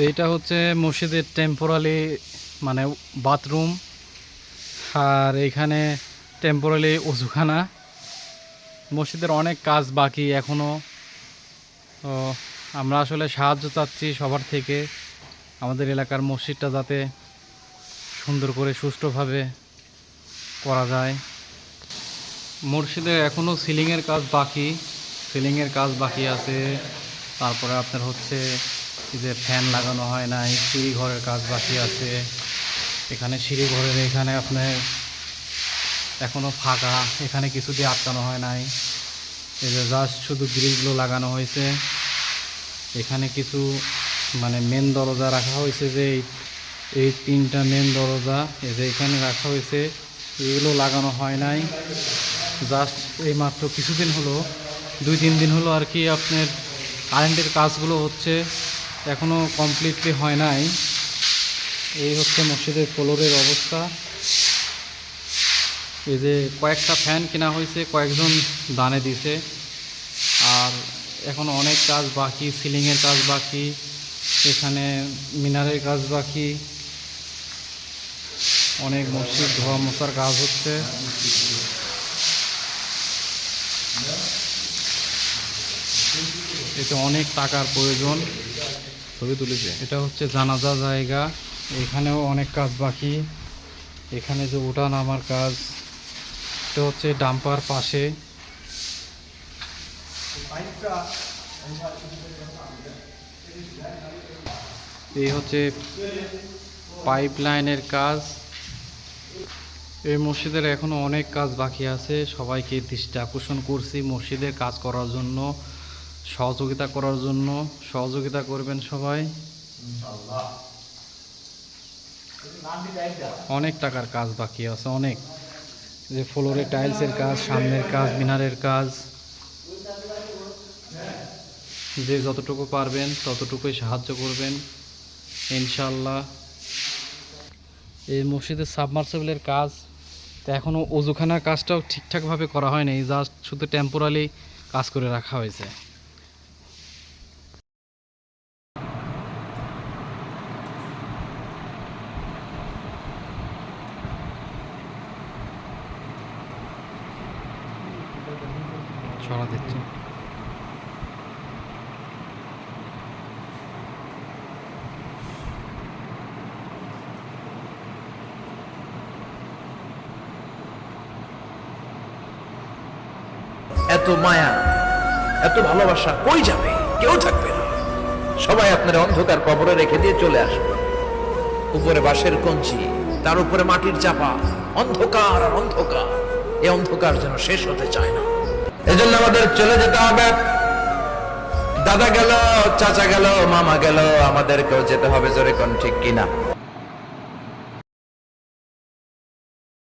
এইটা হচ্ছে মসজিদের টেম্পোরারি মানে বাথরুম, আর এইখানে টেম্পোরারি ওযুখানা। মসজিদের অনেক কাজ বাকি এখনও। তো আমরা আসলে সাহায্য চাচ্ছি সবার থেকে, আমাদের এলাকার মসজিদটা যাতে সুন্দর করে সুষ্ঠুভাবে করা যায়। মসজিদে এখনও সিলিংয়ের কাজ বাকি আছে। তারপরে আপনার হচ্ছে যে ফ্যান লাগানো হয় নাই, সিঁড়ি ঘরের কাজ বাকি আছে। এখানে সিঁড়ি ঘরের এখানে আপনার এখনও ফাঁকা, এখানে কিছু দিয়ে আটকানো হয় নাই। এই যে জাস্ট শুধু গ্রিলগুলো লাগানো হয়েছে। এখানে কিছু মানে মেন দরজা রাখা হয়েছে, যে এই তিনটা মেন দরজা এই যে এখানে রাখা হয়েছে, এগুলো লাগানো হয় নাই। জাস্ট এই মাত্র কিছুদিন হলো, 2-3 দিন হলো আর কি আপনার কারেন্টের কাজগুলো হচ্ছে, এখনও কমপ্লিটলি হয় নাই। এই হচ্ছে মসজিদের ফ্লোরের অবস্থা। এই যে কয়েকটা ফ্যান কেনা হয়েছে, কয়েকজন দানে দিছে, আর এখন অনেক কাজ বাকি, সিলিংয়ের কাজ বাকি, এখানে মিনারের কাজ বাকি, অনেক মসজিদ ধোয়া মোছার কাজ হচ্ছে। এতে অনেক টাকার প্রয়োজন। ছবি তুলেছে। এটা হচ্ছে জানাজা জায়গা, এখানেও অনেক কাজ বাকি। এখানে যে ওঠা নামার কাজ, এটা হচ্ছে ডাম্পার পাশে। এই হচ্ছে পাইপ লাইনের কাজ। এই মসজিদের এখনো অনেক কাজ বাকি আছে। সবাইকে দৃষ্টি আকর্ষণ করছি মসজিদের কাজ করার জন্য, সহযোগিতা করবেন সবাই। অনেক টাকার কাজ বাকি আছে, অনেক। যে ফ্লোরে টাইলসের কাজ, সামনের কাজ, মিনারের কাজ, যে যতটুকু পারবেন ততটুকুই সাহায্য করবেন ইনশাল্লাহ। এই মসজিদের সাবমার্সিবলের কাজ তো এখনও ওযুখানার কাজটাও ঠিকঠাকভাবে করা হয়নি, জাস্ট শুধু টেম্পোরারি কাজ করে রাখা হয়েছে। ছড়া দিচ্ছে। এত মায়া, এত ভালোবাসা কই যাবে? কেউ থাকবে না, সবাই আপনার অন্ধকার কবরে রেখে দিয়ে চলে আসবে। উপরে বাঁশের কঞ্চি, তার উপরে মাটির চাপা, অন্ধকার আর অন্ধকার। এই অন্ধকার যেন শেষ হতে চায় না। এজন্য আমাদের চলে যেতে হবে। দাদা গেল, চাচা গেল, মামা গেল, আমাদেরকেও যেতে হবে। জোরে কোন ঠিক কিনা?